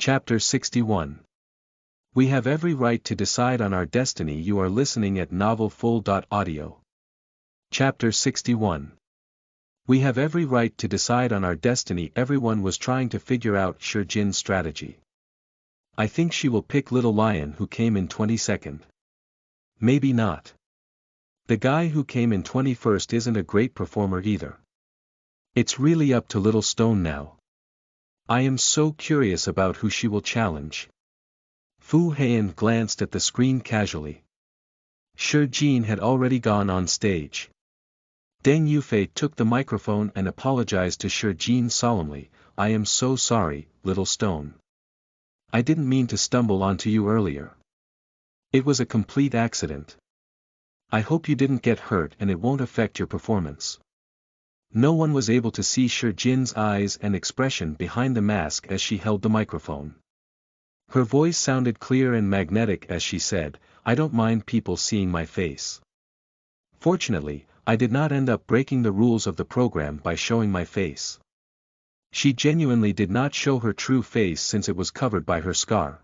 Chapter 61. We have every right to decide on our destiny. You are listening at novelfull.audio. Chapter 61. We have every right to decide on our destiny. Everyone was trying to figure out Shurjin's strategy. I think she will pick Little Lion, who came in 22nd. Maybe not. The guy who came in 21st isn't a great performer either. It's really up to Little Stone now. I am so curious about who she will challenge. Fu Heian glanced at the screen casually. Shurjin had already gone on stage. Deng Yufei took the microphone and apologized to Shurjin solemnly. I am so sorry, Little Stone. I didn't mean to stumble onto you earlier. It was a complete accident. I hope you didn't get hurt and it won't affect your performance. No one was able to see Shurjin's eyes and expression behind the mask as she held the microphone. Her voice sounded clear and magnetic as she said, I don't mind people seeing my face. Fortunately, I did not end up breaking the rules of the program by showing my face. She genuinely did not show her true face since it was covered by her scar.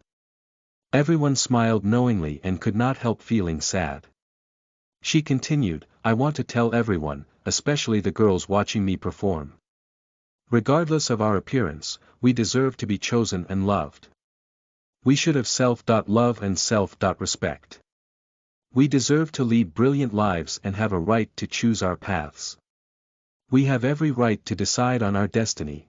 Everyone smiled knowingly and could not help feeling sad. She continued, I want to tell everyone, especially the girls watching me perform. Regardless of our appearance, we deserve to be chosen and loved. We should have self-love and self-respect. We deserve to lead brilliant lives and have a right to choose our paths. We have every right to decide on our destiny.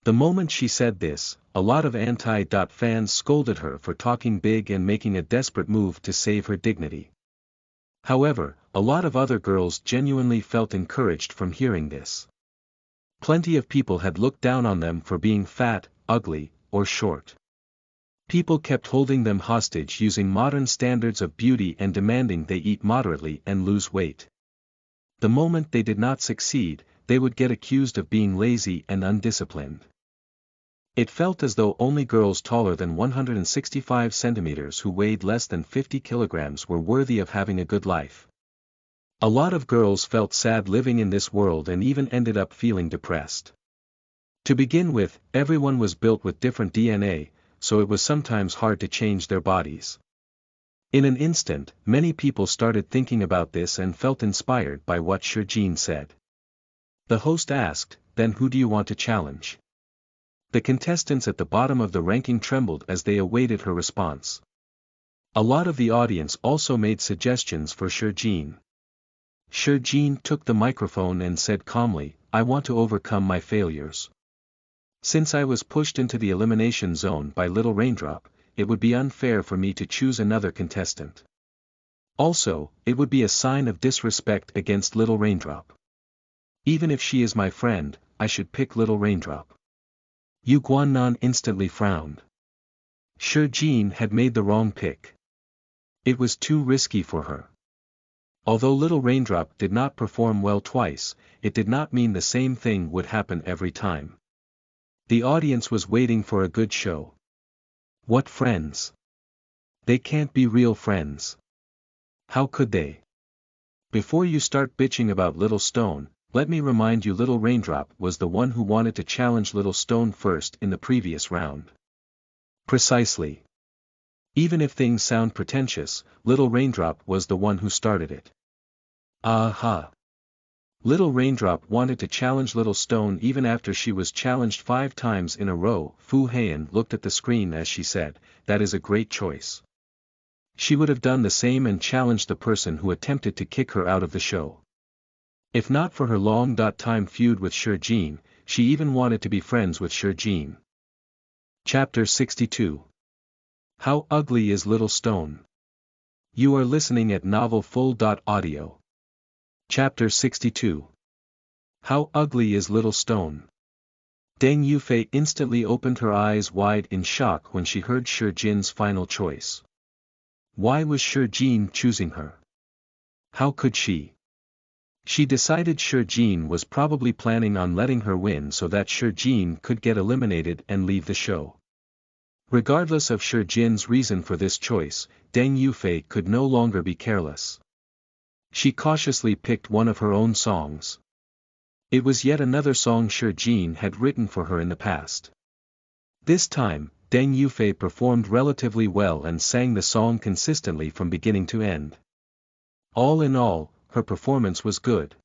The moment she said this, a lot of anti-fans scolded her for talking big and making a desperate move to save her dignity. However, a lot of other girls genuinely felt encouraged from hearing this. Plenty of people had looked down on them for being fat, ugly, or short. People kept holding them hostage using modern standards of beauty and demanding they eat moderately and lose weight. The moment they did not succeed, they would get accused of being lazy and undisciplined. It felt as though only girls taller than 165 centimeters who weighed less than 50 kilograms were worthy of having a good life. A lot of girls felt sad living in this world and even ended up feeling depressed. To begin with, everyone was built with different DNA, so it was sometimes hard to change their bodies. In an instant, many people started thinking about this and felt inspired by what Shurjin said. The host asked, then who do you want to challenge? The contestants at the bottom of the ranking trembled as they awaited her response. A lot of the audience also made suggestions for Shurjin. Shurjin took the microphone and said calmly, I want to overcome my failures. Since I was pushed into the elimination zone by Little Raindrop, it would be unfair for me to choose another contestant. Also, it would be a sign of disrespect against Little Raindrop. Even if she is my friend, I should pick Little Raindrop. Yu Guannan instantly frowned. Shurjin had made the wrong pick. It was too risky for her. Although Little Raindrop did not perform well twice, it did not mean the same thing would happen every time. The audience was waiting for a good show. What friends? They can't be real friends. How could they? Before you start bitching about Little Stone, let me remind you Little Raindrop was the one who wanted to challenge Little Stone first in the previous round. Precisely. Even if things sound pretentious, Little Raindrop was the one who started it. Aha! Little Raindrop wanted to challenge Little Stone even after she was challenged 5 times in a row. Fu Heian looked at the screen as she said, that is a great choice. She would have done the same and challenged the person who attempted to kick her out of the show. If not for her long-time feud with Shurjin, she even wanted to be friends with Shurjin. Chapter 62. How ugly is Little Stone? You are listening at novelfull.audio. Chapter 62. How ugly is Little Stone? Deng Yufei instantly opened her eyes wide in shock when she heard Shurjin's final choice. Why was Shurjin choosing her? How could she? She decided Shurjin was probably planning on letting her win so that Shurjin could get eliminated and leave the show. Regardless of Shurjin's reason for this choice, Deng Yufei could no longer be careless. She cautiously picked one of her own songs. It was yet another song Shurjin had written for her in the past. This time, Deng Yufei performed relatively well and sang the song consistently from beginning to end. All in all, her performance was good.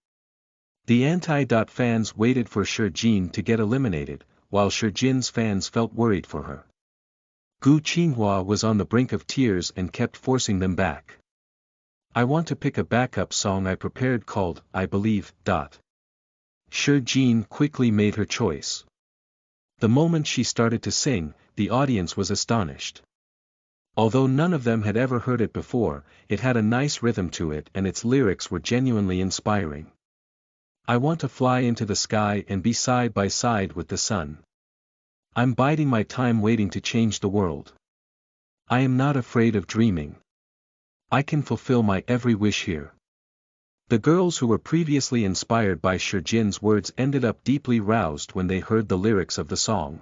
The anti-fans waited for Shi Jin to get eliminated, while Shi Jin's fans felt worried for her. Gu Qinghua was on the brink of tears and kept forcing them back. I want to pick a backup song I prepared called, I Believe. Shi Jin quickly made her choice. The moment she started to sing, the audience was astonished. Although none of them had ever heard it before, it had a nice rhythm to it and its lyrics were genuinely inspiring. I want to fly into the sky and be side by side with the sun. I'm biding my time waiting to change the world. I am not afraid of dreaming. I can fulfill my every wish here. The girls who were previously inspired by Shi Jin's words ended up deeply roused when they heard the lyrics of the song.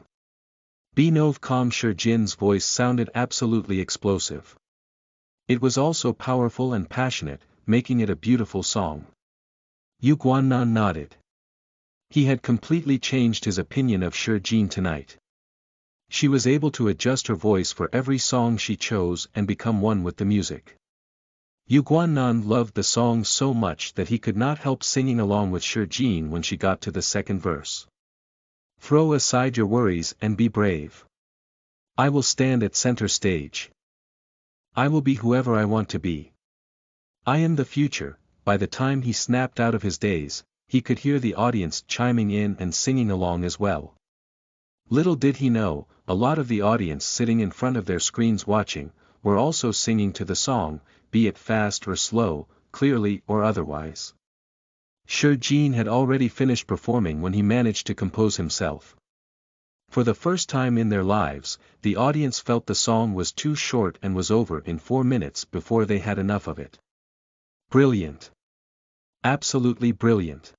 Benovcom Shi Jin's voice sounded absolutely explosive. It was also powerful and passionate, making it a beautiful song. Yu Guannan nodded. He had completely changed his opinion of Shi Jin tonight. She was able to adjust her voice for every song she chose and become one with the music. Yu Guannan loved the song so much that he could not help singing along with Shi Jin when she got to the second verse. Throw aside your worries and be brave. I will stand at center stage. I will be whoever I want to be. I am the future. By the time he snapped out of his daze, he could hear the audience chiming in and singing along as well. Little did he know, a lot of the audience sitting in front of their screens watching, were also singing to the song, be it fast or slow, clearly or otherwise. Shi Jin had already finished performing when he managed to compose himself. For the first time in their lives, the audience felt the song was too short and was over in 4 minutes before they had enough of it. Brilliant. Absolutely brilliant.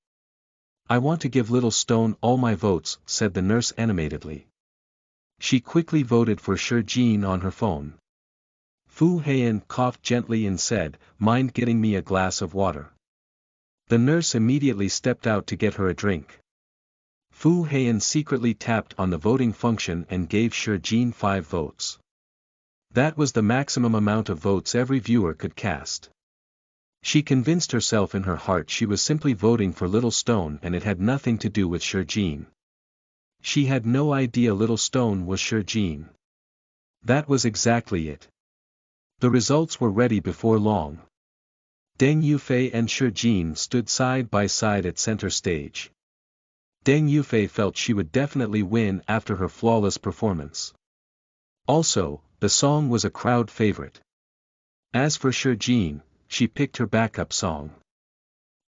I want to give Little Stone all my votes, said the nurse animatedly. She quickly voted for Shi Jin on her phone. Fu Heian coughed gently and said, mind getting me a glass of water? The nurse immediately stepped out to get her a drink. Fu Heian secretly tapped on the voting function and gave Shi Jin 5 votes. That was the maximum amount of votes every viewer could cast. She convinced herself in her heart she was simply voting for Little Stone and it had nothing to do with Shi Jin. She had no idea Little Stone was Shi Jin. That was exactly it. The results were ready before long. Deng Yufei and Shi Jin stood side by side at center stage. Deng Yufei felt she would definitely win after her flawless performance. Also, the song was a crowd favorite. As for Shi Jin, she picked her backup song.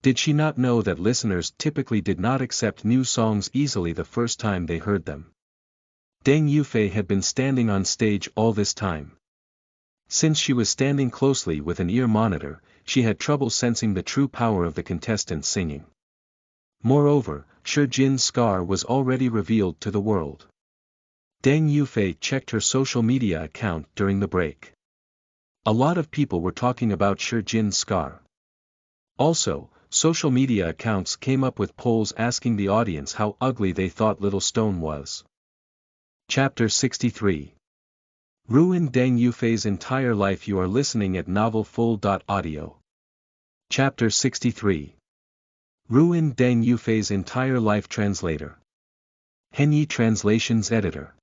Did she not know that listeners typically did not accept new songs easily the first time they heard them? Deng Yufei had been standing on stage all this time. Since she was standing closely with an ear monitor, she had trouble sensing the true power of the contestants singing. Moreover, Shi Jin's scar was already revealed to the world. Deng Yufei checked her social media account during the break. A lot of people were talking about Shi Jin's scar. Also, social media accounts came up with polls asking the audience how ugly they thought Little Stone was. Chapter 63. Ruin Deng Yufei's entire life. You are listening at novelfull.audio. Chapter 63. Ruin Deng Yufei's entire life. Translator. Henyi Translations Editor.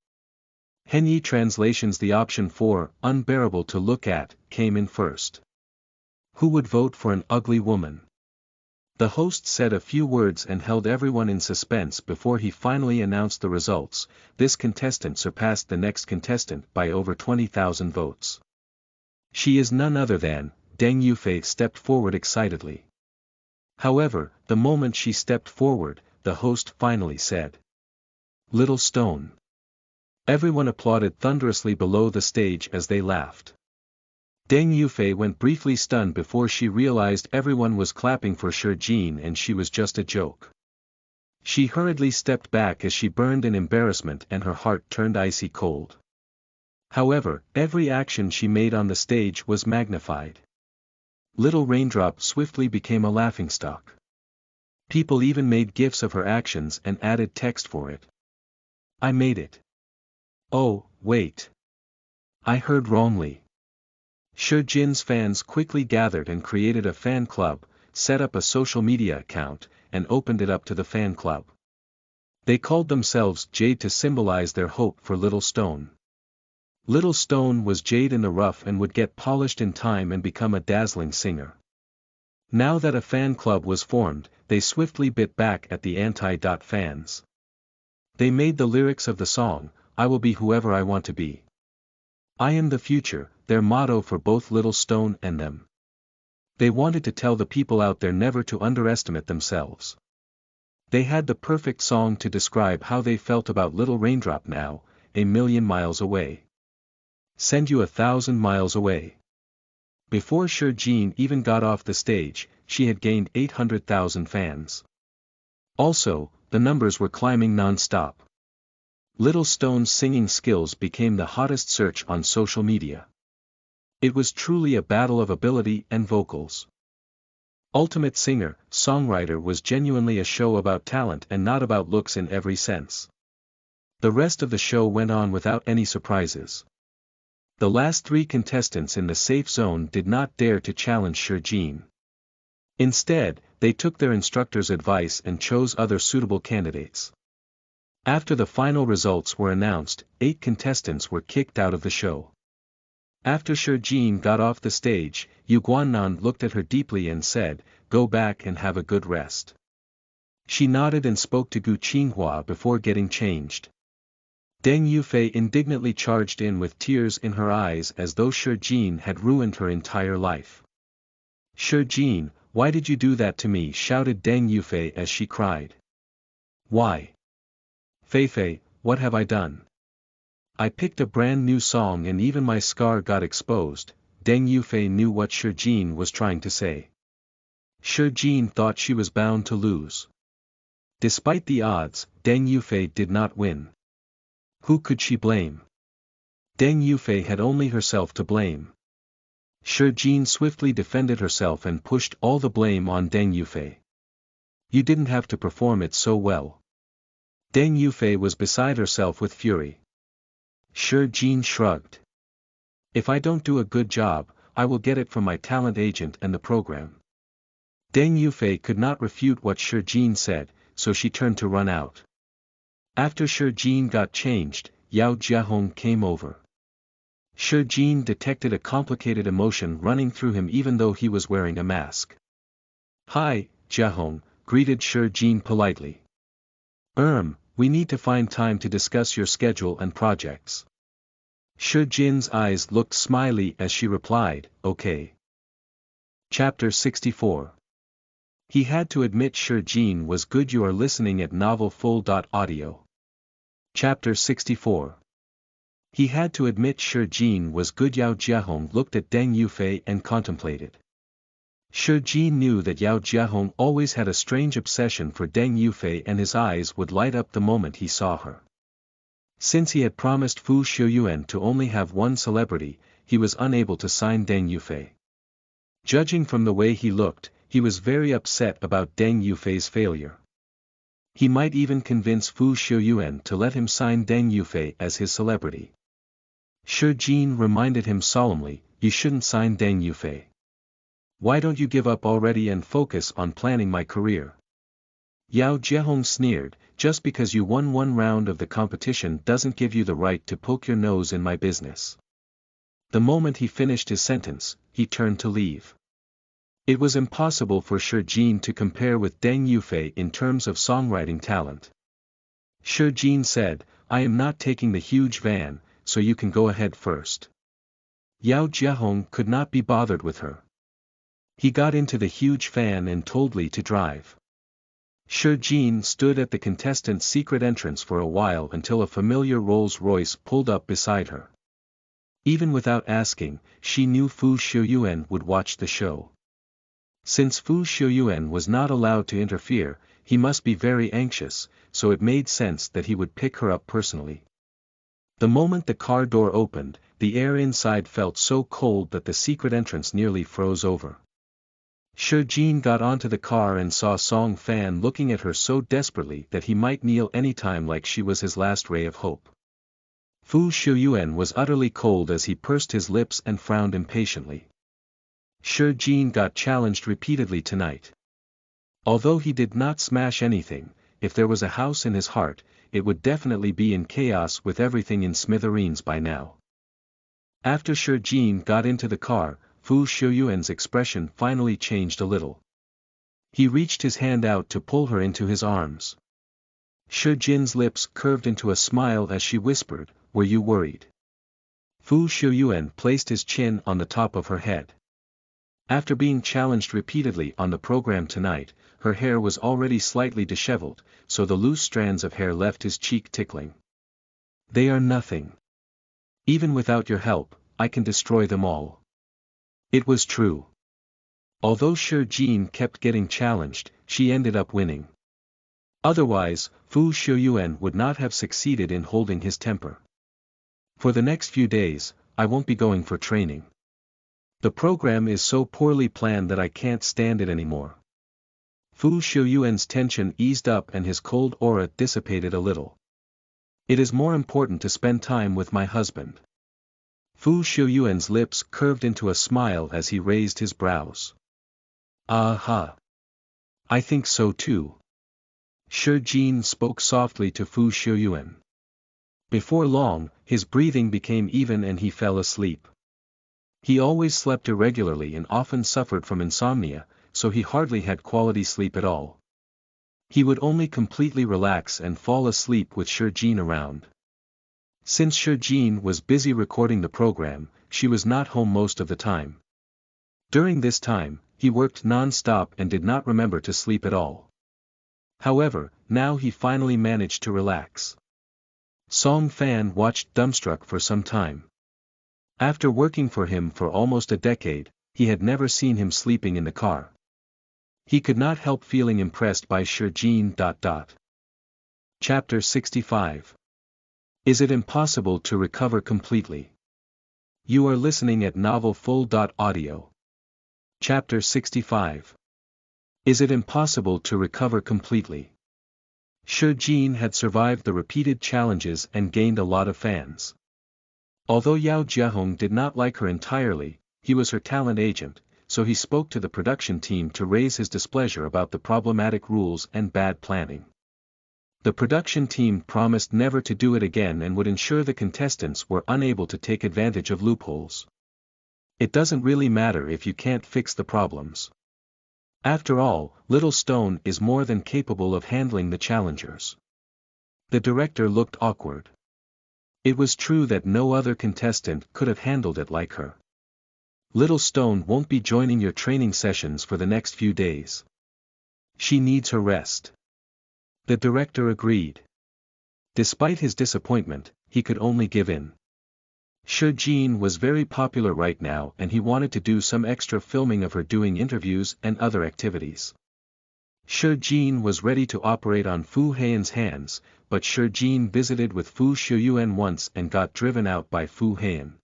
Henyi Translations. The option for unbearable to look at came in first. Who would vote for an ugly woman? The host said a few words and held everyone in suspense before he finally announced the results. This contestant surpassed the next contestant by over 20,000 votes. She is none other than, Deng Yufei stepped forward excitedly. However, the moment she stepped forward, the host finally said, Little Stone. Everyone applauded thunderously below the stage as they laughed. Deng Yufei went briefly stunned before she realized everyone was clapping for Shi Jin and she was just a joke. She hurriedly stepped back as she burned in embarrassment and her heart turned icy cold. However, every action she made on the stage was magnified. Little Raindrop swiftly became a laughingstock. People even made gifs of her actions and added text for it. I made it. Oh, wait. I heard wrongly. Jin's fans quickly gathered and created a fan club, set up a social media account, and opened it up to the fan club. They called themselves Jade to symbolize their hope for Little Stone. Little Stone was jade in the rough and would get polished in time and become a dazzling singer. Now that a fan club was formed, they swiftly bit back at the anti-fans. They made the lyrics of the song, "I will be whoever I want to be. I am the future," their motto for both Little Stone and them. They wanted to tell the people out there never to underestimate themselves. They had the perfect song to describe how they felt about Little Raindrop now, a million miles away. Send you 1,000 miles away. Before Jin even got off the stage, she had gained 800,000 fans. Also, the numbers were climbing non-stop. Little Stone's singing skills became the hottest search on social media. It was truly a battle of ability and vocals. Ultimate Singer, Songwriter was genuinely a show about talent and not about looks in every sense. The rest of the show went on without any surprises. The last 3 contestants in the safe zone did not dare to challenge Jin. Instead, they took their instructor's advice and chose other suitable candidates. After the final results were announced, 8 contestants were kicked out of the show. After Jin got off the stage, Yu Guannan looked at her deeply and said, "Go back and have a good rest." She nodded and spoke to Gu Qinghua before getting changed. Deng Yufei indignantly charged in with tears in her eyes as though Jin had ruined her entire life. "Jin, why did you do that to me?" shouted Deng Yufei as she cried. "Why? Feifei, what have I done? I picked a brand new song and even my scar got exposed." Deng Yufei knew what Jin was trying to say. Jin thought she was bound to lose. Despite the odds, Deng Yufei did not win. Who could she blame? Deng Yufei had only herself to blame. Jin swiftly defended herself and pushed all the blame on Deng Yufei. "You didn't have to perform it so well." Deng Yufei was beside herself with fury. Jin shrugged. "If I don't do a good job, I will get it from my talent agent and the program." Deng Yufei could not refute what Jin said, so she turned to run out. After Jin got changed, Yao Jiahong came over. Jin detected a complicated emotion running through him even though he was wearing a mask. "Hi, Jiahong," greeted Jin politely. We need to find time to discuss your schedule and projects." Jin's eyes looked smiley as she replied, "Okay." Chapter 64. He had to admit Jin was good. You are listening at novelfull.audio. Chapter 64. He had to admit Jin was good. Yao Jiahong looked at Deng Yufei and contemplated. Jin knew that Yao Jiahong always had a strange obsession for Deng Yufei and his eyes would light up the moment he saw her. Since he had promised Fu Xiuyuan to only have one celebrity, he was unable to sign Deng Yufei. Judging from the way he looked, he was very upset about Deng Yufei's failure. He might even convince Fu Xiuyuan to let him sign Deng Yufei as his celebrity. Jin reminded him solemnly, "You shouldn't sign Deng Yufei. Why don't you give up already and focus on planning my career?" Yao Jiahong sneered, "Just because you won one round of the competition doesn't give you the right to poke your nose in my business." The moment he finished his sentence, he turned to leave. It was impossible for Jin to compare with Deng Yufei in terms of songwriting talent. Jin said, "I am not taking the huge van, so you can go ahead first." Yao Jiahong could not be bothered with her. He got into the huge van and told Li to drive. Jin stood at the contestant's secret entrance for a while until a familiar Rolls-Royce pulled up beside her. Even without asking, she knew Fu Xiuyuan would watch the show. Since Fu Xiuyuan was not allowed to interfere, he must be very anxious, so it made sense that he would pick her up personally. The moment the car door opened, the air inside felt so cold that the secret entrance nearly froze over. Jin got onto the car and saw Song Fan looking at her so desperately that he might kneel any time like she was his last ray of hope. Fu Shiyuan was utterly cold as he pursed his lips and frowned impatiently. Shi Jin got challenged repeatedly tonight. Although he did not smash anything, if there was a house in his heart, it would definitely be in chaos with everything in smithereens by now. After Shi Jin got into the car, Fu Shiyuan's expression finally changed a little. He reached his hand out to pull her into his arms. Shi Jin's lips curved into a smile as she whispered, "Were you worried?" Fu Shiyuan placed his chin on the top of her head. After being challenged repeatedly on the program tonight, her hair was already slightly disheveled, so the loose strands of hair left his cheek tickling. "They are nothing. Even without your help, I can destroy them all." It was true. Although Shi Jin kept getting challenged, she ended up winning. Otherwise, Fu Shiyuan would not have succeeded in holding his temper. "For the next few days, I won't be going for training. The program is so poorly planned that I can't stand it anymore." Fu Shiyuan's tension eased up and his cold aura dissipated a little. "It is more important to spend time with my husband." Fu Shiyuan's lips curved into a smile as he raised his brows. "Aha! I think so too." Shi Jin spoke softly to Fu Shiyuan. Before long, his breathing became even and he fell asleep. He always slept irregularly and often suffered from insomnia, so he hardly had quality sleep at all. He would only completely relax and fall asleep with Shi Jin around. Since Shi Jin was busy recording the program, she was not home most of the time. During this time, he worked non-stop and did not remember to sleep at all. However, now he finally managed to relax. Song Fan watched dumbstruck for some time. After working for him for almost a decade, he had never seen him sleeping in the car. He could not help feeling impressed by Shi Jin. Chapter 65. Is it impossible to recover completely? You are listening at novelfull.audio. Chapter 65. Is it impossible to recover completely? Shi Jin had survived the repeated challenges and gained a lot of fans. Although Yao Jiahong did not like her entirely, he was her talent agent, so he spoke to the production team to raise his displeasure about the problematic rules and bad planning. The production team promised never to do it again and would ensure the contestants were unable to take advantage of loopholes. It doesn't really matter if you can't fix the problems. After all, Little Stone is more than capable of handling the challengers. The director looked awkward. It was true that no other contestant could have handled it like her. Little Stone won't be joining your training sessions for the next few days. She needs her rest. The director agreed. Despite his disappointment, he could only give in. Shi Jin was very popular right now and he wanted to do some extra filming of her doing interviews and other activities. Shi Jin was ready to operate on Fu Heian's hands, but Shi Jin visited with Fu Shiyuan once and got driven out by Fu Heian.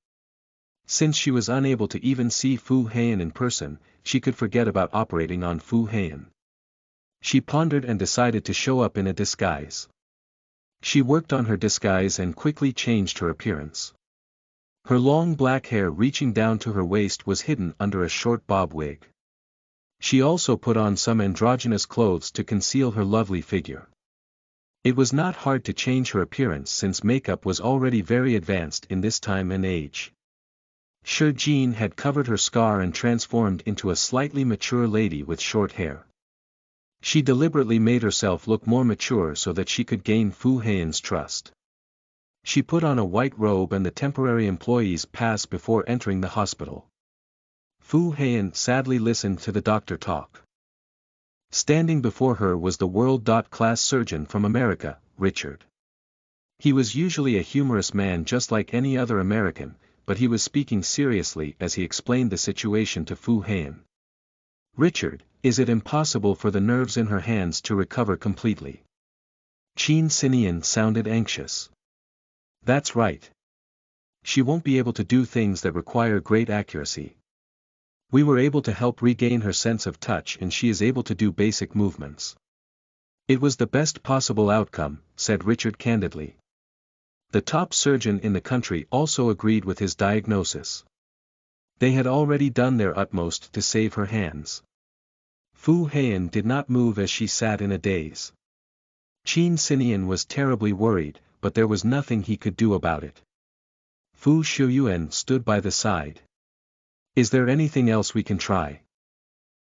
Since she was unable to even see Fu Heian in person, she could forget about operating on Fu Heian. She pondered and decided to show up in a disguise. She worked on her disguise and quickly changed her appearance. Her long black hair reaching down to her waist was hidden under a short bob wig. She also put on some androgynous clothes to conceal her lovely figure. It was not hard to change her appearance since makeup was already very advanced in this time and age. Shi Jin had covered her scar and transformed into a slightly mature lady with short hair. She deliberately made herself look more mature so that she could gain Fu Heian's trust. She put on a white robe and the temporary employee's pass before entering the hospital. Fu Heian sadly listened to the doctor talk. Standing before her was the world-class surgeon from America, Richard. He was usually a humorous man just like any other American, but he was speaking seriously as he explained the situation to Fu Heian. "Richard, is it impossible for the nerves in her hands to recover completely?" Qin Sinian sounded anxious. "That's right. She won't be able to do things that require great accuracy. We were able to help regain her sense of touch and she is able to do basic movements." "It was the best possible outcome," said Richard candidly. The top surgeon in the country also agreed with his diagnosis. They had already done their utmost to save her hands. Fu Heian did not move as she sat in a daze. Qin Sinian was terribly worried, but there was nothing he could do about it. Fu Shuyuan stood by the side. Is there anything else we can try?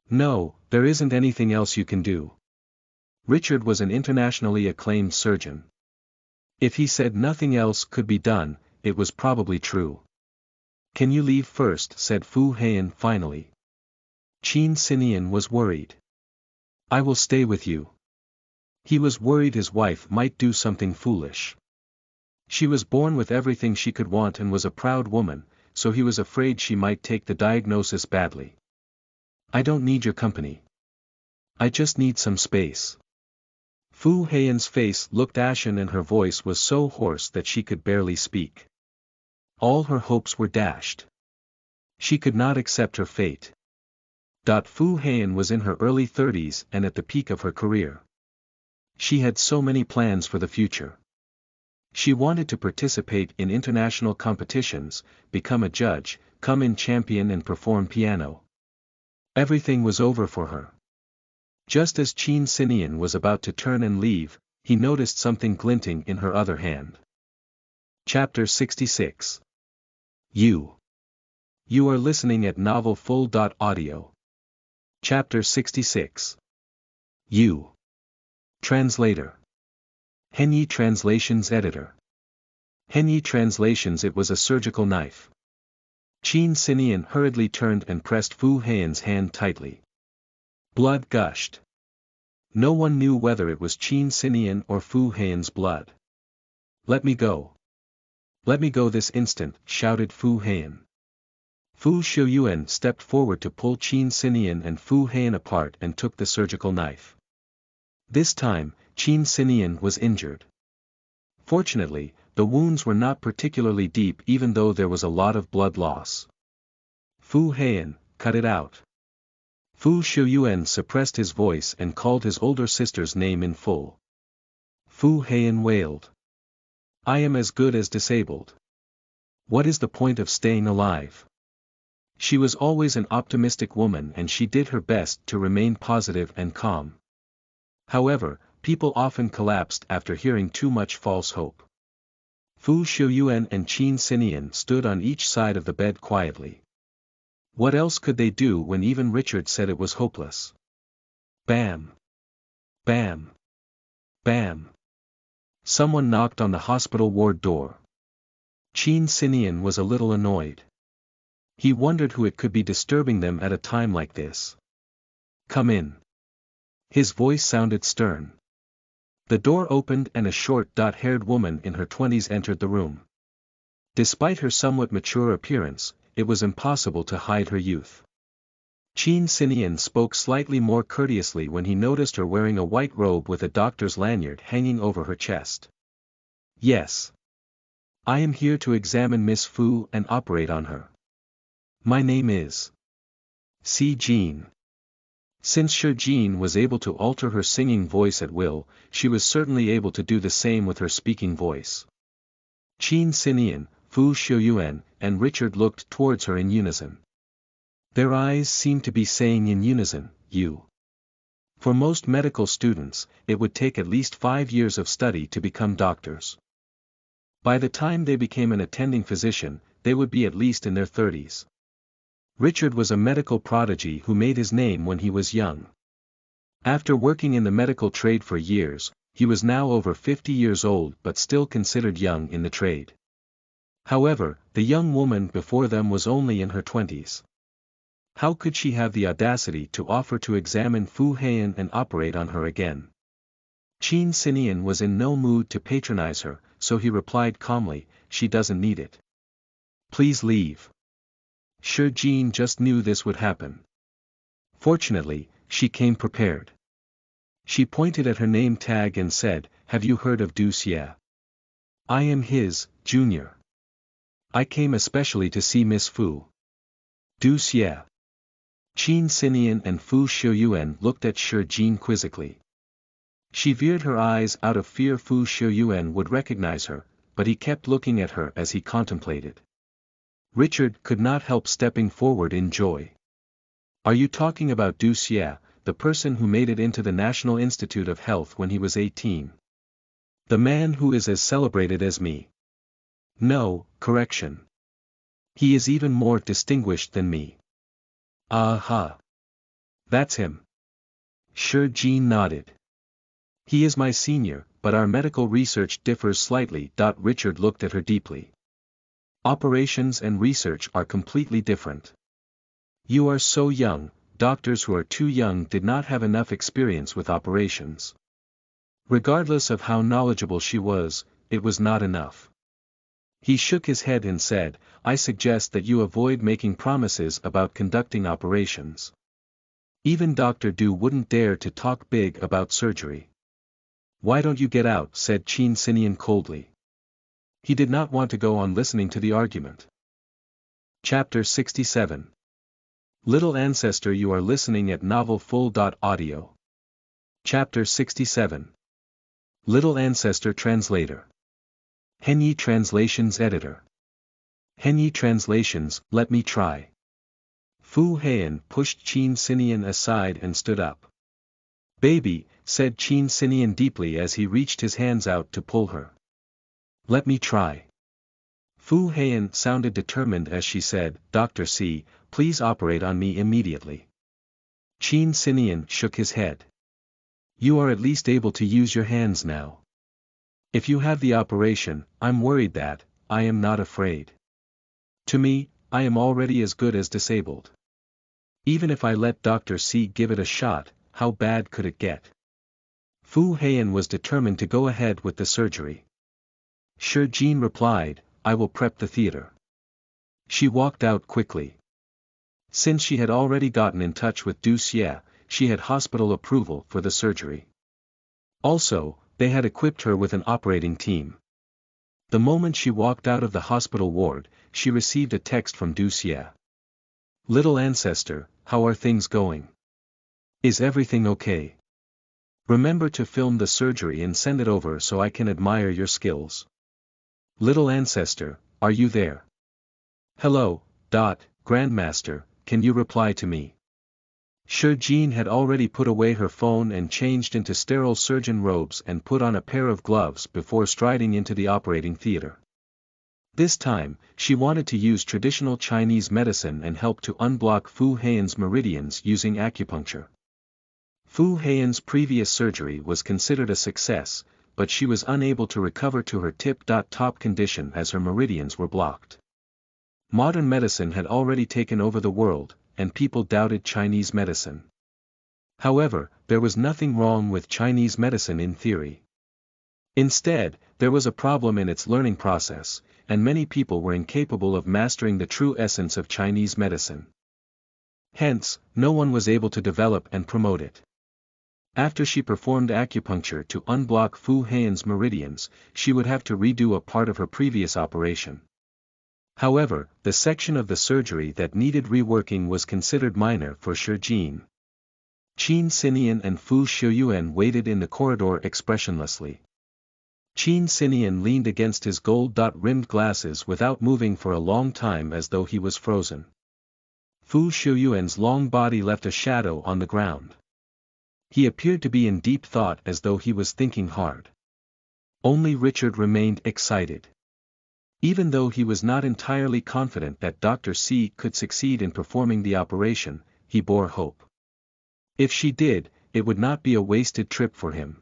No, there isn't anything else you can do. Richard was an internationally acclaimed surgeon. If he said nothing else could be done, it was probably true. Can you leave first? Said Fu Heian finally. Qin Sinian was worried. I will stay with you. He was worried his wife might do something foolish. She was born with everything she could want and was a proud woman, so he was afraid she might take the diagnosis badly. I don't need your company. I just need some space. Fu Heian's face looked ashen and her voice was so hoarse that she could barely speak. All her hopes were dashed. She could not accept her fate. Fu Heian was in her early 30s and at the peak of her career. She had so many plans for the future. She wanted to participate in international competitions, become a judge, come in champion and perform piano. Everything was over for her. Just as Qin Sinian was about to turn and leave, he noticed something glinting in her other hand. Chapter 66. You are listening at novelfull.audio. Chapter 66. You. Translator. Henyi Translations Editor. Henyi Translations. It was a surgical knife. Qin Sinian hurriedly turned and pressed Fu Heian's hand tightly. Blood gushed. No one knew whether it was Qin Sinian or Fu Heian's blood. Let me go. Let me go this instant, shouted Fu Heian. Fu Shuyuan stepped forward to pull Qin Sinian and Fu Heian apart and took the surgical knife. This time, Qin Sinian was injured. Fortunately, the wounds were not particularly deep even though there was a lot of blood loss. Fu Heian, cut it out. Fu Shuyuan suppressed his voice and called his older sister's name in full. Fu Heian wailed. I am as good as disabled. What is the point of staying alive? She was always an optimistic woman and she did her best to remain positive and calm. However, people often collapsed after hearing too much false hope. Fu Shuyuan and Qin Sinian stood on each side of the bed quietly. What else could they do when even Richard said it was hopeless? Bam! Bam! Bam! Someone knocked on the hospital ward door. Qin Sinian was a little annoyed. He wondered who it could be disturbing them at a time like this. Come in. His voice sounded stern. The door opened and a short-haired woman in her 20s entered the room. Despite her somewhat mature appearance, it was impossible to hide her youth. Qin Sinian spoke slightly more courteously when he noticed her wearing a white robe with a doctor's lanyard hanging over her chest. Yes. I am here to examine Miss Fu and operate on her. My name is Si Jean. Since Shi Jean was able to alter her singing voice at will, she was certainly able to do the same with her speaking voice. Qin Sinian, Fu Shuyuan, and Richard looked towards her in unison. Their eyes seemed to be saying in unison, you. For most medical students, it would take at least 5 years of study to become doctors. By the time they became an attending physician, they would be at least in their 30s. Richard was a medical prodigy who made his name when he was young. After working in the medical trade for years, he was now over 50 years old but still considered young in the trade. However, the young woman before them was only in her 20s. How could she have the audacity to offer to examine Fu Heian and operate on her again? Qin Sinian was in no mood to patronize her, so he replied calmly, she doesn't need it. Please leave. Shi Jean just knew this would happen. Fortunately, she came prepared. She pointed at her name tag and said, have you heard of Du Xie? I am his, junior. I came especially to see Miss Fu. Du Xie. Qin Sinian and Fu Shuyuan looked at Shi Jean quizzically. She veered her eyes out of fear Fu Shuyuan would recognize her, but he kept looking at her as he contemplated. Richard could not help stepping forward in joy. Are you talking about Du Xie, the person who made it into the National Institute of Health when he was 18? The man who is as celebrated as me? No, correction. He is even more distinguished than me. Aha! That's him. Shi Jin nodded. He is my senior, but our medical research differs slightly. Richard looked at her deeply. Operations and research are completely different. You are so young. Doctors who are too young did not have enough experience with operations. Regardless of how knowledgeable she was, it was not enough. He shook his head and said, I suggest that you avoid making promises about conducting operations. Even Dr. Du wouldn't dare to talk big about surgery. Why don't you get out? Said Qin Sinian coldly. He did not want to go on listening to the argument. Chapter 67. Little Ancestor. You are listening at novelfull.audio. Chapter 67. Little Ancestor Translator. Henyi Translations Editor. Henyi Translations. Let me try. Fu Heian pushed Qin Sinian aside and stood up. Baby, said Qin Sinian deeply as he reached his hands out to pull her. Let me try. Fu Heian sounded determined as she said, Dr. C, please operate on me immediately. Qin Sinian shook his head. You are at least able to use your hands now. If you have the operation, I'm worried that, I am not afraid. To me, I am already as good as disabled. Even if I let Dr. C give it a shot, how bad could it get? Fu Heian was determined to go ahead with the surgery. Shi Jin replied, I will prep the theater. She walked out quickly. Since she had already gotten in touch with Du Xie, she had hospital approval for the surgery. Also, they had equipped her with an operating team. The moment she walked out of the hospital ward, she received a text from Du Xie. Little Ancestor, how are things going? Is everything okay? Remember to film the surgery and send it over so I can admire your skills. Little Ancestor, are you there? Hello, Grandmaster, can you reply to me? Shi Jin had already put away her phone and changed into sterile surgeon robes and put on a pair of gloves before striding into the operating theater. This time, she wanted to use traditional Chinese medicine and help to unblock Fu Heian's meridians using acupuncture. Fu Heian's previous surgery was considered a success, but she was unable to recover to her tip-top condition as her meridians were blocked. Modern medicine had already taken over the world, and people doubted Chinese medicine. However, there was nothing wrong with Chinese medicine in theory. Instead, there was a problem in its learning process, and many people were incapable of mastering the true essence of Chinese medicine. Hence, no one was able to develop and promote it. After she performed acupuncture to unblock Fu Heian's meridians, she would have to redo a part of her previous operation. However, the section of the surgery that needed reworking was considered minor for Shi Jin. Qin Sinian and Fu Shiyuan waited in the corridor expressionlessly. Qin Sinian leaned against his gold-rimmed glasses without moving for a long time as though he was frozen. Fu Shiyuan's long body left a shadow on the ground. He appeared to be in deep thought as though he was thinking hard. Only Richard remained excited. Even though he was not entirely confident that Dr. C could succeed in performing the operation, he bore hope. If she did, it would not be a wasted trip for him.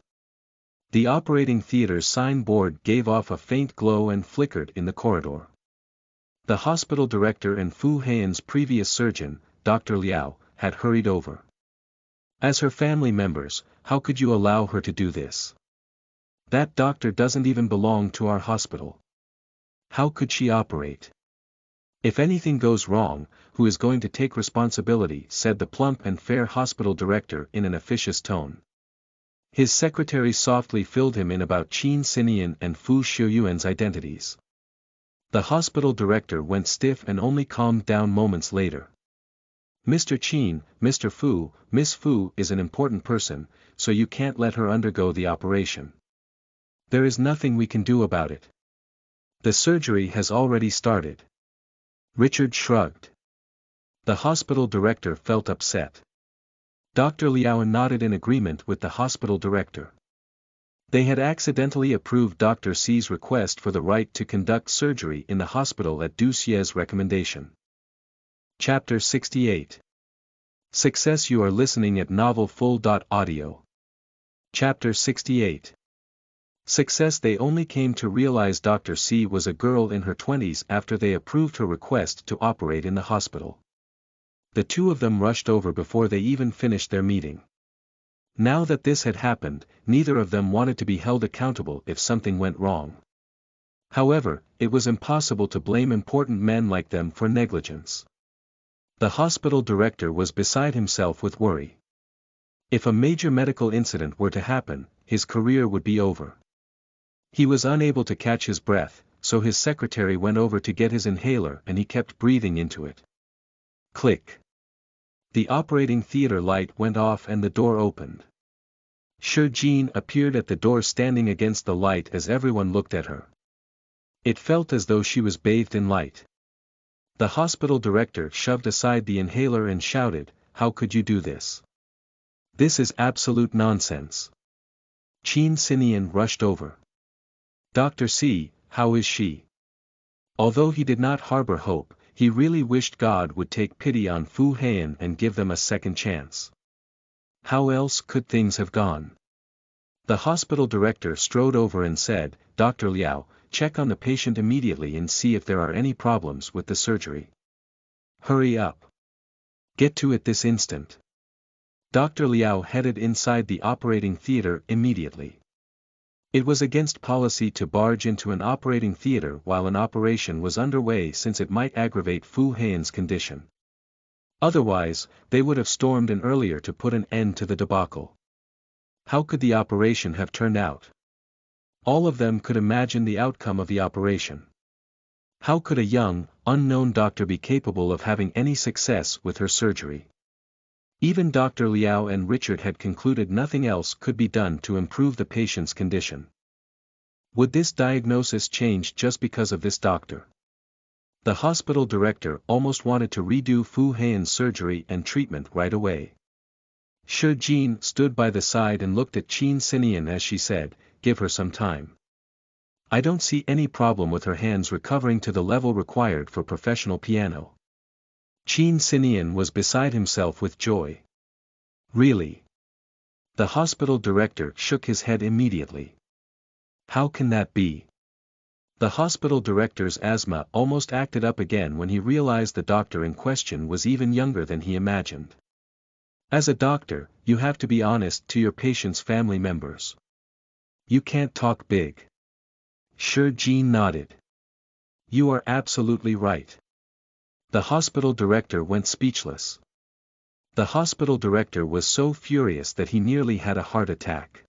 The operating theater's signboard gave off a faint glow and flickered in the corridor. The hospital director and Fu Heian's previous surgeon, Dr. Liao, had hurried over. As her family members, how could you allow her to do this? That doctor doesn't even belong to our hospital. How could she operate? If anything goes wrong, who is going to take responsibility? Said the plump and fair hospital director in an officious tone. His secretary softly filled him in about Qin Sinian and Fu Shiyuan's identities. The hospital director went stiff and only calmed down moments later. Mr. Qin, Mr. Fu, Miss Fu is an important person, so you can't let her undergo the operation. There is nothing we can do about it. The surgery has already started. Richard shrugged. The hospital director felt upset. Dr. Liao nodded in agreement with the hospital director. They had accidentally approved Dr. C's request for the right to conduct surgery in the hospital at Ducie's recommendation. Chapter 68. Success. You are listening at novelfull.audio. Chapter 68. Success. They only came to realize Dr. C was a girl in her 20s after they approved her request to operate in the hospital. The two of them rushed over before they even finished their meeting. Now that this had happened, neither of them wanted to be held accountable if something went wrong. However, it was impossible to blame important men like them for negligence. The hospital director was beside himself with worry. If a major medical incident were to happen, his career would be over. He was unable to catch his breath, so his secretary went over to get his inhaler and he kept breathing into it. Click. The operating theater light went off and the door opened. Shi Jin appeared at the door standing against the light as everyone looked at her. It felt as though she was bathed in light. The hospital director shoved aside the inhaler and shouted, "How could you do this? This is absolute nonsense." Qin Sinian rushed over. "Dr. C, how is she?" Although he did not harbor hope, he really wished God would take pity on Fu Heian and give them a second chance. How else could things have gone? The hospital director strode over and said, "Dr. Liao, check on the patient immediately and see if there are any problems with the surgery. Hurry up. Get to it this instant." Dr. Liao headed inside the operating theater immediately. It was against policy to barge into an operating theater while an operation was underway since it might aggravate Fu Heian's condition. Otherwise, they would have stormed in earlier to put an end to the debacle. How could the operation have turned out? All of them could imagine the outcome of the operation. How could a young, unknown doctor be capable of having any success with her surgery? Even Dr. Liao and Richard had concluded nothing else could be done to improve the patient's condition. Would this diagnosis change just because of this doctor? The hospital director almost wanted to redo Fu Heian's surgery and treatment right away. Shi Jin stood by the side and looked at Qin Sinian as she said, "Give her some time. I don't see any problem with her hands recovering to the level required for professional piano." Qin Sinian was beside himself with joy. "Really?" The hospital director shook his head immediately. "How can that be?" The hospital director's asthma almost acted up again when he realized the doctor in question was even younger than he imagined. As a doctor, you have to be honest to your patient's family members. You can't talk big. Shi Jin nodded. "You are absolutely right." The hospital director went speechless. The hospital director was so furious that he nearly had a heart attack.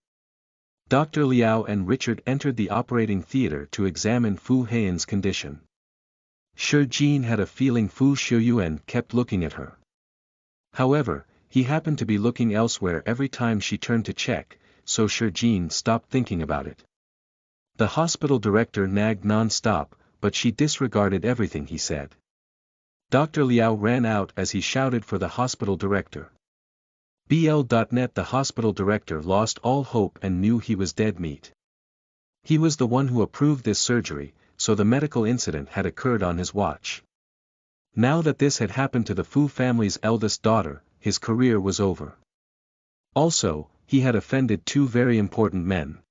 Dr. Liao and Richard entered the operating theater to examine Fu Heian's condition. Shi Jin had a feeling Fu Shiyuan kept looking at her. However, he happened to be looking elsewhere every time she turned to check, so Shi Jin stopped thinking about it. The hospital director nagged non-stop, but she disregarded everything he said. Dr. Liao ran out as he shouted for the hospital director. BL.net. The hospital director lost all hope and knew he was dead meat. He was the one who approved this surgery, so the medical incident had occurred on his watch. Now that this had happened to the Fu family's eldest daughter, his career was over. Also, he had offended two very important men.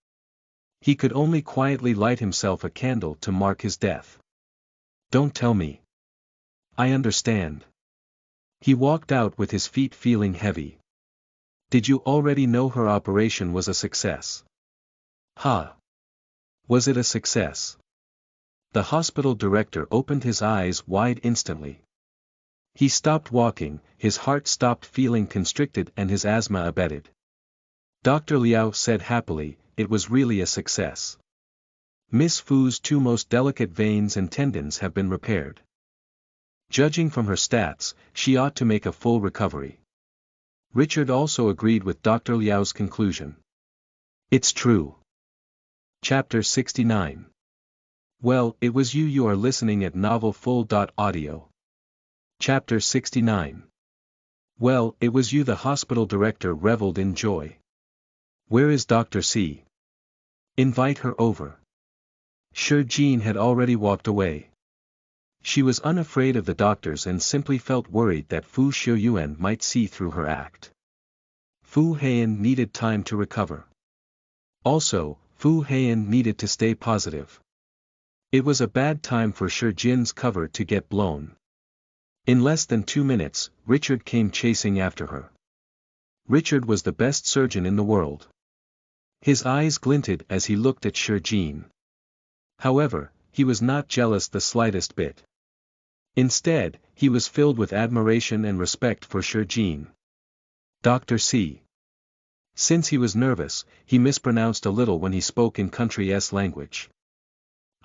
He could only quietly light himself a candle to mark his death. "Don't tell me. I understand." He walked out with his feet feeling heavy. "Did you already know her operation was a success?" "Ha! Was it a success?" The hospital director opened his eyes wide instantly. He stopped walking, his heart stopped feeling constricted and his asthma abated. Dr. Liao said happily, "It was really a success. Miss Fu's two most delicate veins and tendons have been repaired. Judging from her stats, she ought to make a full recovery." Richard also agreed with Dr. Liao's conclusion. It's true. Chapter 69. Well, it was you. You are listening at novelfull.audio. Chapter 69. Well, it was you. The hospital director reveled in joy. Where is Dr. C? Invite her over. Sure, Jean had already walked away. She was unafraid of the doctors and simply felt worried that Fu Xiuyuan might see through her act. Fu Heian needed time to recover. Also, Fu Heian needed to stay positive. It was a bad time for Shi Jin's cover to get blown. In less than 2 minutes, Richard came chasing after her. Richard was the best surgeon in the world. His eyes glinted as he looked at Shi Jin. However, he was not jealous the slightest bit. Instead, he was filled with admiration and respect for Shi Jin. Dr. C. Since he was nervous, he mispronounced a little when he spoke in country S language.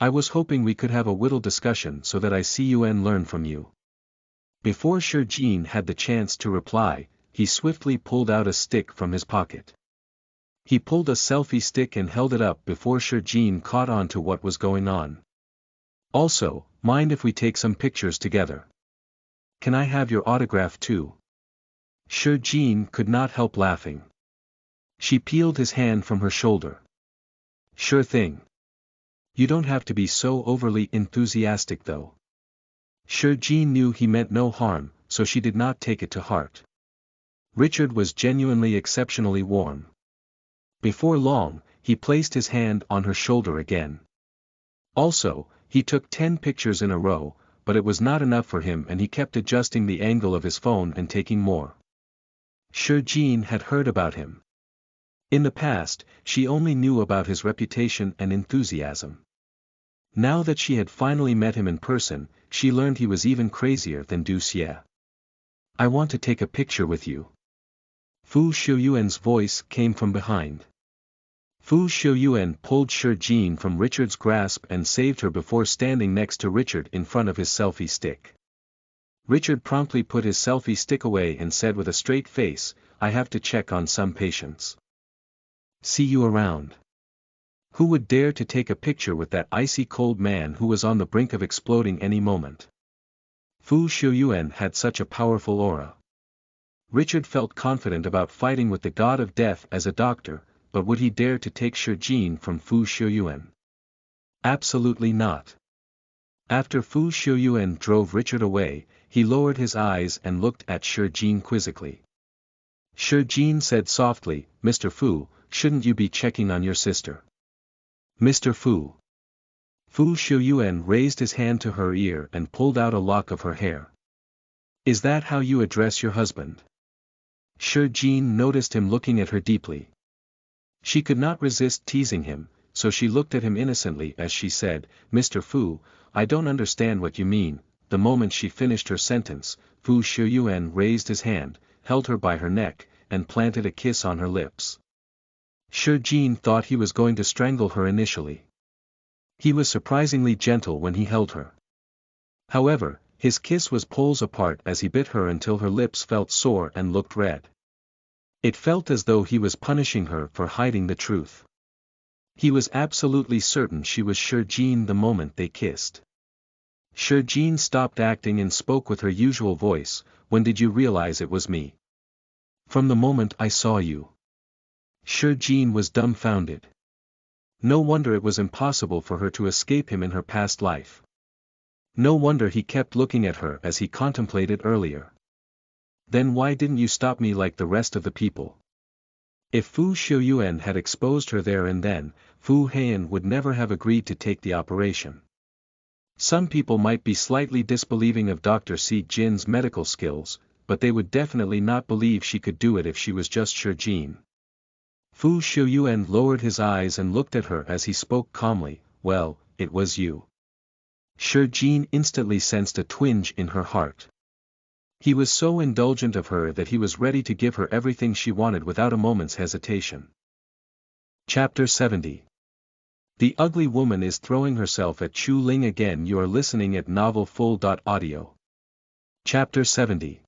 I was hoping we could have a little discussion so that I see you and learn from you. Before Shi Jin had the chance to reply, he swiftly pulled out a stick from his pocket. He pulled a selfie stick and held it up before Shi Jin caught on to what was going on. Also, mind if we take some pictures together? Can I have your autograph too? Shi Jin could not help laughing. She peeled his hand from her shoulder. Sure thing. You don't have to be so overly enthusiastic though. Shi Jin knew he meant no harm, so she did not take it to heart. Richard was genuinely exceptionally warm. Before long, he placed his hand on her shoulder again. Also, he took 10 pictures in a row, but it was not enough for him and he kept adjusting the angle of his phone and taking more. Shi Jin had heard about him. In the past, she only knew about his reputation and enthusiasm. Now that she had finally met him in person, she learned he was even crazier than Du Xie. I want to take a picture with you. Fu Xiuyuan's voice came from behind. Fu Xiuyuan pulled Shi Jin from Richard's grasp and saved her before standing next to Richard in front of his selfie stick. Richard promptly put his selfie stick away and said with a straight face, I have to check on some patients. See you around. Who would dare to take a picture with that icy cold man who was on the brink of exploding any moment? Fu Xiuyuan had such a powerful aura. Richard felt confident about fighting with the god of death as a doctor, but would he dare to take Shi Jin from Fu Xiuyuan? Absolutely not. After Fu Xiuyuan drove Richard away, he lowered his eyes and looked at Shi Jin quizzically. Shi Jin said softly, Mr. Fu, shouldn't you be checking on your sister? Mr. Fu. Fu Xiuyuan raised his hand to her ear and pulled out a lock of her hair. Is that how you address your husband? Shi Jin noticed him looking at her deeply. She could not resist teasing him, so she looked at him innocently as she said, Mr. Fu, I don't understand what you mean. The moment she finished her sentence, Fu Xiuyuan raised his hand, held her by her neck, and planted a kiss on her lips. Shi Jin thought he was going to strangle her initially. He was surprisingly gentle when he held her. However, his kiss was poles apart as he bit her until her lips felt sore and looked red. It felt as though he was punishing her for hiding the truth. He was absolutely certain she was Shi Jin the moment they kissed. Shi Jin stopped acting and spoke with her usual voice, when did you realize it was me? From the moment I saw you. Shi Jin was dumbfounded. No wonder it was impossible for her to escape him in her past life. No wonder he kept looking at her as he contemplated earlier. Then why didn't you stop me like the rest of the people? If Fu Xiuyuan had exposed her there and then, Fu Heian would never have agreed to take the operation. Some people might be slightly disbelieving of Dr. C. Jin's medical skills, but they would definitely not believe she could do it if she was just Shi Jin. Fu Xiuyuan lowered his eyes and looked at her as he spoke calmly, well, it was you. Shi Jin instantly sensed a twinge in her heart. He was so indulgent of her that he was ready to give her everything she wanted without a moment's hesitation. Chapter 70. The ugly woman is throwing herself at Chu Ling again. You are listening at novelfull.audio. Chapter 70.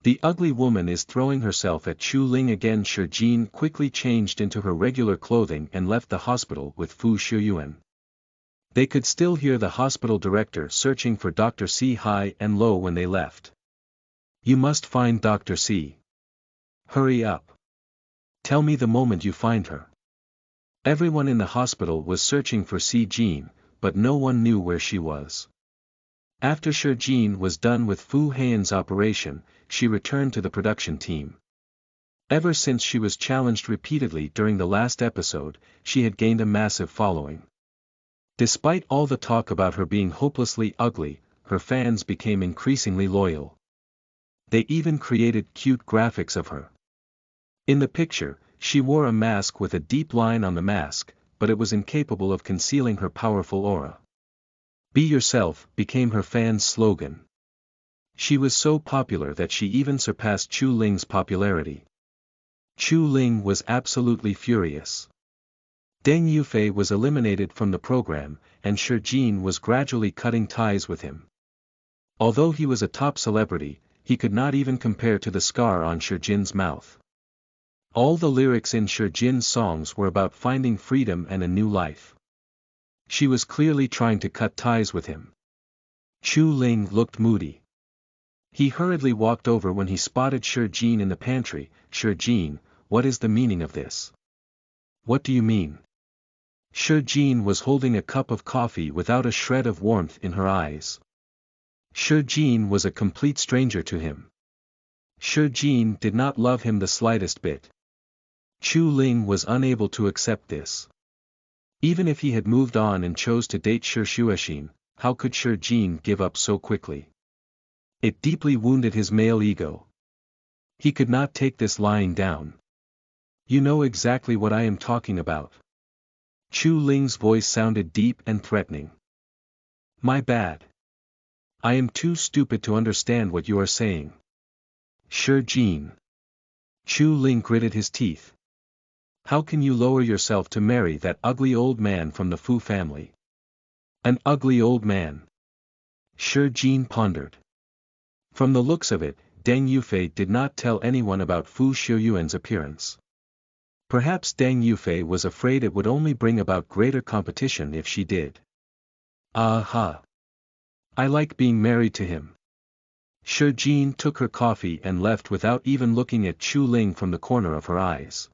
The ugly woman is throwing herself at Chu Ling again. Shi Jin quickly changed into her regular clothing and left the hospital with Fu Xiuyuan. They could still hear the hospital director searching for Dr. C high and low when they left. You must find Dr. C. Hurry up. Tell me the moment you find her. Everyone in the hospital was searching for C. Jean, but no one knew where she was. After Shi Jean was done with Fu Haiyan's operation, she returned to the production team. Ever since she was challenged repeatedly during the last episode, she had gained a massive following. Despite all the talk about her being hopelessly ugly, her fans became increasingly loyal. They even created cute graphics of her. In the picture, she wore a mask with a deep line on the mask, but it was incapable of concealing her powerful aura. Be yourself became her fans' slogan. She was so popular that she even surpassed Chu Ling's popularity. Chu Ling was absolutely furious. Deng Yufei was eliminated from the program, and Shi Jin was gradually cutting ties with him. Although he was a top celebrity, he could not even compare to the scar on Shi Jin's mouth. All the lyrics in Shi Jin's songs were about finding freedom and a new life. She was clearly trying to cut ties with him. Chu Ling looked moody. He hurriedly walked over when he spotted Shi Jin in the pantry. Shi Jin, what is the meaning of this? What do you mean? Shi Jin was holding a cup of coffee without a shred of warmth in her eyes. Shi Jin was a complete stranger to him. Shi Jin did not love him the slightest bit. Chu Ling was unable to accept this. Even if he had moved on and chose to date Shi Xuexin, how could Shi Jin give up so quickly? It deeply wounded his male ego. He could not take this lying down. You know exactly what I am talking about. Chu Ling's voice sounded deep and threatening. My bad. I am too stupid to understand what you are saying. Shi Jin. Chu Ling gritted his teeth. How can you lower yourself to marry that ugly old man from the Fu family? An ugly old man. Shi Jin pondered. From the looks of it, Deng Yufei did not tell anyone about Fu Xiuyuan's appearance. Perhaps Deng Yufei was afraid it would only bring about greater competition if she did. Aha! I like being married to him. Shi Jin took her coffee and left without even looking at Chu Ling from the corner of her eyes.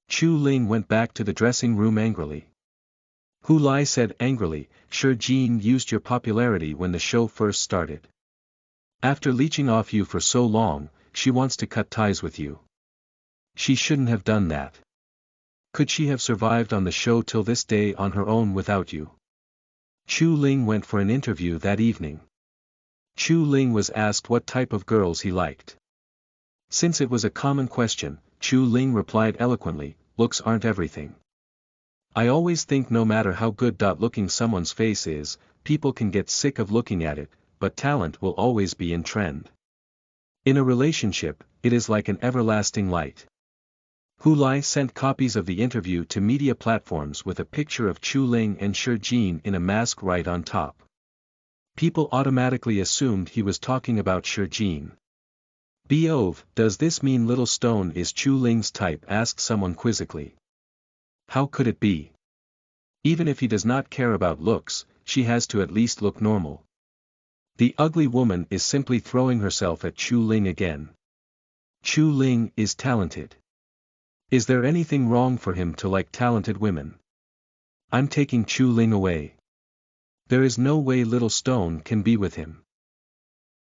Chu Ling went back to the dressing room angrily. Hu Lai said angrily, Shi Jin used your popularity when the show first started. After leeching off you for so long, she wants to cut ties with you. She shouldn't have done that. Could she have survived on the show till this day on her own without you? Chu Ling went for an interview that evening. Chu Ling was asked what type of girls he liked. Since it was a common question, Chu Ling replied eloquently, looks aren't everything. I always think no matter how good-looking someone's face is, people can get sick of looking at it, but talent will always be in trend. In a relationship, it is like an everlasting light. Hu Lai sent copies of the interview to media platforms with a picture of Chu Ling and Shi Jin in a mask right on top. People automatically assumed he was talking about Shi Jin. Beov, does this mean Little Stone is Chu Ling's type? Asked someone quizzically. How could it be? Even if he does not care about looks, she has to at least look normal. The ugly woman is simply throwing herself at Chu Ling again. Chu Ling is talented. Is there anything wrong for him to like talented women? I'm taking Chu Ling away. There is no way Little Stone can be with him.